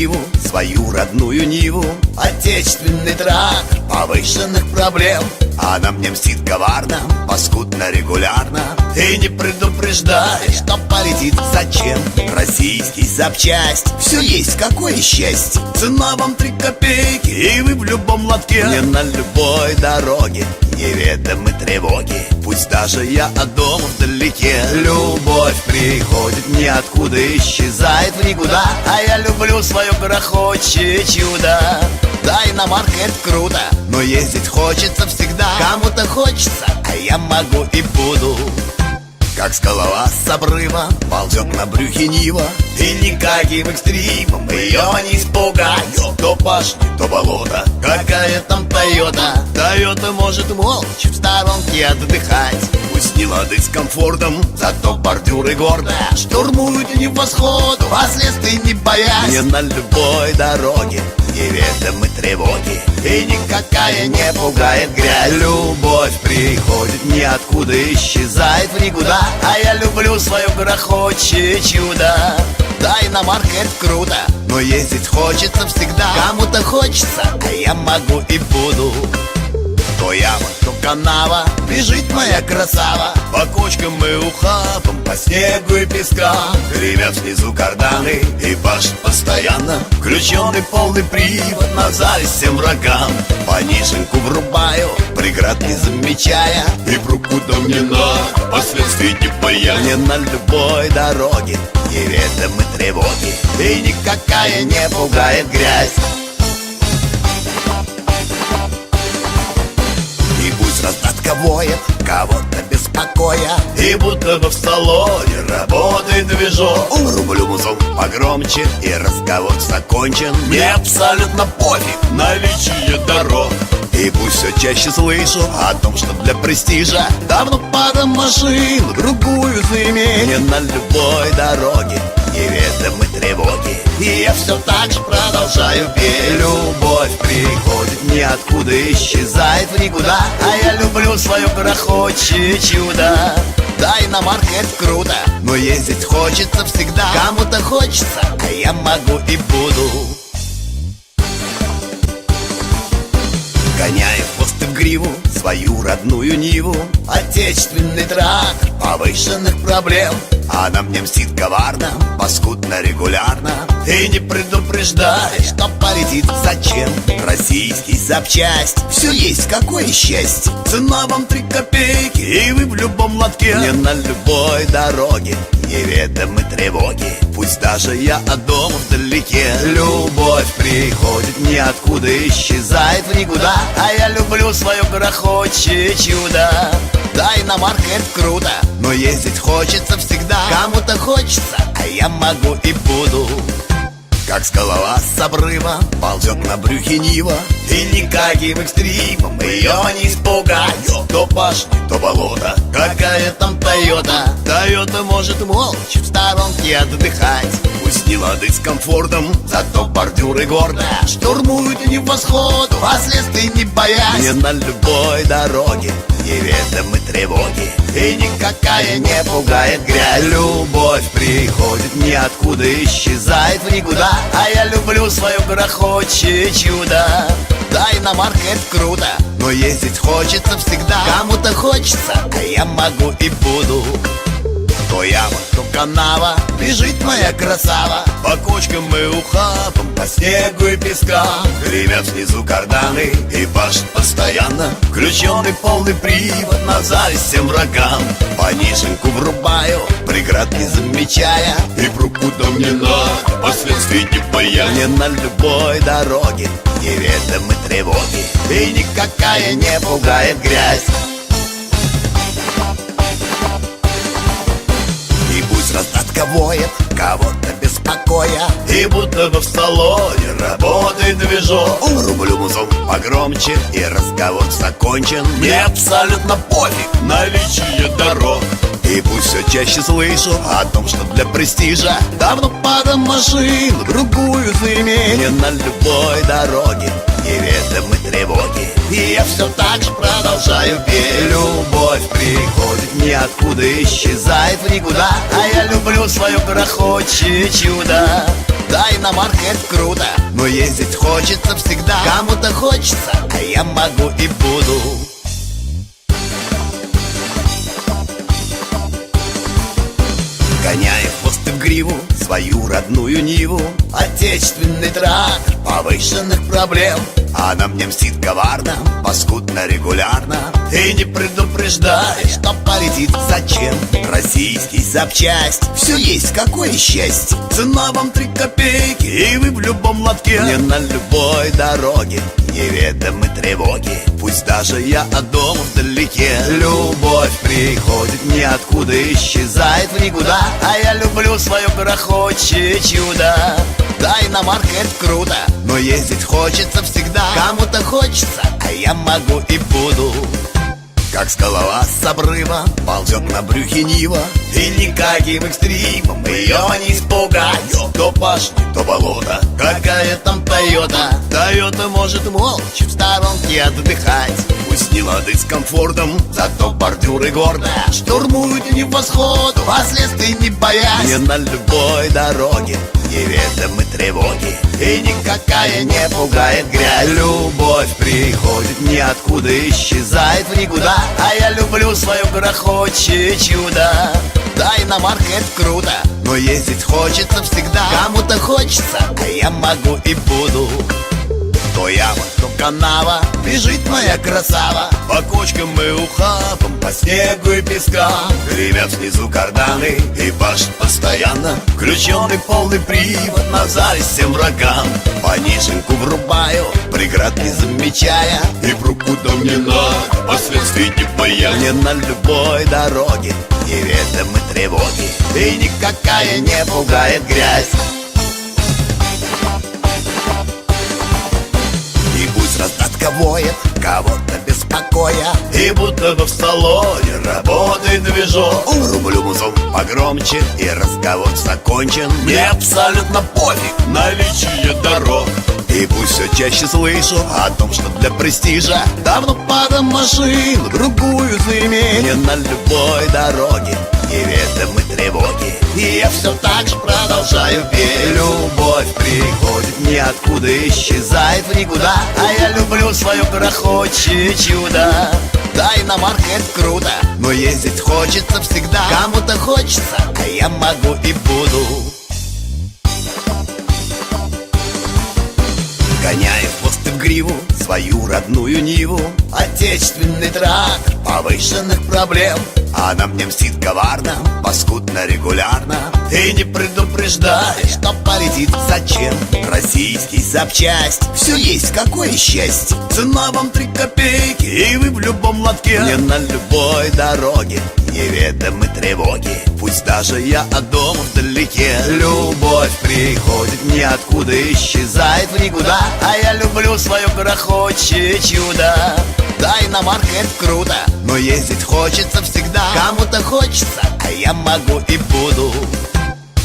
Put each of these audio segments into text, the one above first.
гриву свою родную Ниву. Отечественный трактор повышенных проблем, а на мне мстит коварно, паскудно, регулярно. И не предупреждаешь, что полетит. Зачем? Российский запчасть, все есть, какое счастье. Цена вам 3 копейки, и вы в любом лотке. Мне на любой дороге неведомы тревоги. Пусть даже я от дома вдалеке. Любовь приходит ниоткуда, исчезает в никуда. А я люблю свое грохочее чудо. Да, иномарка — это круто, но ездить хочется всегда. Кому-то хочется, а я могу и буду. Как скалолаз с обрыва ползет на брюхе Нива, и никаким экстримом ее не испугать. То пашни, то болото, какая там Тойота. Тойота может молча в сторонке отдыхать. Пусть не лады с комфортом, зато бордюры гордо штурмуют небосводу, последствий не боясь. Мне на любой дороге неведомы тревоги, и никакая не пугает грязь. Любовь приходит ниоткуда, исчезает в никуда. А я люблю свое грохочее чудо. Да, иномарка — это круто, но ездить хочется всегда. Кому-то хочется, а я могу и буду. То яма, то канава, бежит моя красава. По кочкам и ухабам, по снегу и пескам. Гремят снизу карданы и пашут постоянно. Включенный полный привод на зависть всем врагам. Пониженьку врубаю, преград не замечая, и пруд куда мне надо, последствий не боясь. Мне на любой дороге неведомы тревоги, и никакая не пугает грязь. Раздатка воет, кого-то беспокоя, и будто бы в салоне работает движок. Рублю музон погромче, и разговор закончен. Мне абсолютно пофиг наличие дорог. И пусть все чаще слышу о том, что для престижа давно пора машину другую заиметь. Мне на любой дороге неведомы тревоги, и я все так же продолжаю петь. Любовь приходит ниоткуда, исчезает в никуда. А я люблю свое грохочее чудо. Да, иномарка — это круто, но ездить хочется всегда. Кому-то хочется, а я могу и буду. Гоняя в хвост и в гриву свою родную Ниву. Отечественный трактор повышенных проблем, а на мне мстит коварно, паскудно, регулярно. И не предупреждаешь, что полетит. Зачем? Российский запчасть, все есть, какое счастье. Цена вам 3 копейки, и вы в любом лотке. Мне на любой дороге неведомы тревоги. Пусть даже я от дома вдалеке. Любовь приходит ниоткуда, исчезает в никуда. А я люблю свое грохочее чудо. Да, иномарка — это круто, но ездить хочется всегда. Кому-то хочется, а я могу и буду. Как скалолаз с обрыва ползет на брюхе Нива, и никаким экстримом ее не испугать. То пашни, то болото, какая там Тойота. Тойота может молча в сторонке отдыхать. Пусть не лады с комфортом, зато бордюры гордо штурмуют небосводу, последствий не боясь. Мне на любой дороге неведомы тревоги, и никакая не пугает грязь. Любовь приходит ниоткуда, исчезает в никуда. А я люблю свое грохочее чудо. Да, иномарка — это круто, но ездить хочется всегда. Кому-то хочется, а я могу и буду. То яма, то канава, бежит моя красава. По кочкам и ухабам, по снегу и пескам. Гремят снизу карданы и пашут постоянно. Включенный полный привод на зависть всем врагам. Пониженьку врубаю, преград не замечая, и пруд куда мне надо, последствий не боясь. Мне на любой дороге неведомы тревоги, и никакая не пугает грязь. Раздатка воет, кого-то беспокоя, и будто бы в салоне работает движок. Рублю музон погромче, и разговор закончен. Мне абсолютно пофиг наличие дорог. И пусть все чаще слышу о том, что для престижа давно пора машину другую заиметь. Мне на любой дороге неведомы тревоги, и я все так же продолжаю петь. Любовь приходит ниоткуда, исчезает в никуда. А я люблю свое грохочее чудо. Да, иномарка — это круто, но ездить хочется всегда. Кому-то хочется, а я могу и буду. Гоняя в хвост и в гриву свою родную Ниву, отечественный трактор повышенных проблем. Она мне мстит коварно, паскудно, регулярно, и не предупреждает, что полетит зачем. Российский запчасть, все есть, какое счастье. Цена вам 3 копейки, и вы в любом лотке. Не на любой дороге неведомы тревоги, пусть даже я от дома вдалеке. Любовь приходит ниоткуда, исчезает в никуда. А я люблю свое грохочее чудо. Да, иномарка — это круто, но ездить хочется всегда. Кому-то хочется, а я могу и буду. Как скалолаз с обрыва ползет на брюхе Нива, и никаким экстримом ее не испугать. То пашня, то болото, какая там Тойота. Тойота может молча в сторонке отдыхать. Пусть не лады с комфортом, зато бордюры гордо штурмуют небосвод, последствий не боясь. Не на любой дороге неведомы тревоги, и никакая не пугает грязь. Любовь приходит ниоткуда, исчезает в никуда. А я люблю свое грохочее чудо. Да, иномарка — это круто, но ездить хочется всегда. Кому-то хочется, а я могу и буду. То яма, то канава, бежит моя красава по кочкам и ухабам, по снегу и пескам. Гремят снизу карданы и башт постоянно, включенный полный привод на зависть всем врагам. Пониженку врубаю, преград не замечая, и пруд куда мне надо, последствий не боясь. Не на любой дороге неведомы тревоги, и никакая не пугает грязь. Раздатка воет, кого-то беспокоя, и будто бы в салоне работает движок. Рублю музон погромче, и разговор закончен. Мне абсолютно пофиг наличие дорог. И пусть все чаще слышу о том, что для престижа давно падам машину другую заиметь. Не на любой дороге неведомы тревоги, и я все так же продолжаю петь. Любовь приходит ниоткуда, исчезает в никуда. А я люблю свое грохочее чудо. Да, иномарка — это круто, но ездить хочется всегда. Кому-то хочется, а я могу и буду. Гоняя в хвост и в гриву свою родную Ниву, отечественный трактор повышенных проблем. Она мне мстит коварно, паскудно, регулярно, и не предупреждает, что полетит зачем. Российский запчасть, все есть, какое счастье. Цена вам 3 копейки, и вы в любом лотке. Не на любой дороге неведомы тревоги, пусть даже я от дома вдалеке. Любовь приходит ниоткуда, исчезает в никуда. А я люблю свое грохочее чудо. Да, иномарка — это круто, но ездить хочется всегда. Кому-то хочется, а я могу и буду.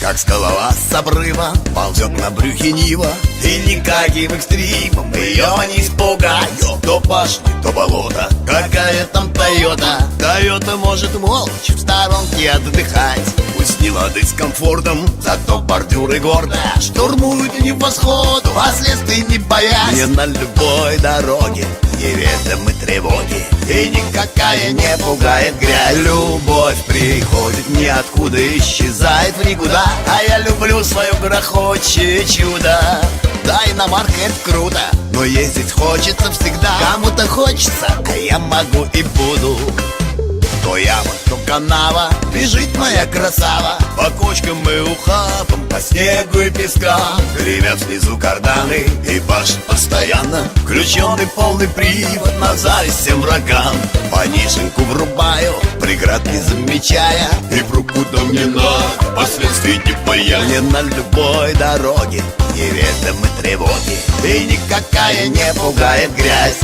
Как скалолаз с обрыва ползет на брюхе Нива, и никаким экстримом ее не испугать. То пашня, то болото, какая там Тойота. Тойота может молча в сторонке отдыхать. Пусть не лады с комфортом, зато бордюры гордо штурмуют небосвод, последствий не боясь. Не на любой дороге неведомы тревоги, и никакая не пугает грязь. Любовь приходит ниоткуда, исчезает в никуда. А я люблю свое грохочее чудо. Да, иномарка — это круто, но ездить хочется всегда. Кому-то хочется, а я могу и буду. То яма, то канава, бежит моя красава по кочкам и ухабам, по снегу и пескам. Гремят снизу карданы и башт постоянно, включенный полный привод на зависть всем врагам. Пониженку врубаю, преград не замечая, и пруд куда мне надо, последствий не боясь. Не на любой дороге неведомы тревоги, и никакая не пугает грязь.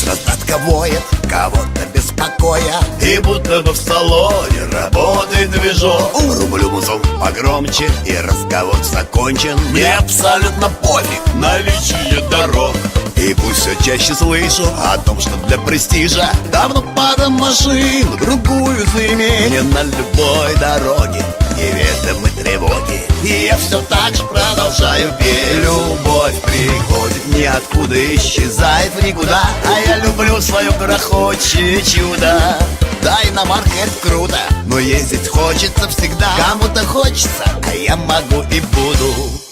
Раздатка воет, кого-то беспокоя, и будто бы в салоне работает движок. Рублю музон погромче, и разговор закончен. Мне абсолютно пофиг наличие дорог. И пусть все чаще слышу о том, что для престижа давно пара машин в другую заиметь. Мне на любой дороге неведомы тревоги, и я все так же продолжаю петь. Любовь приходит ниоткуда, исчезает в никуда, а я люблю свое грохочее чудо. Да, иномарка это круто, но ездить хочется всегда. Кому-то хочется, а я могу и буду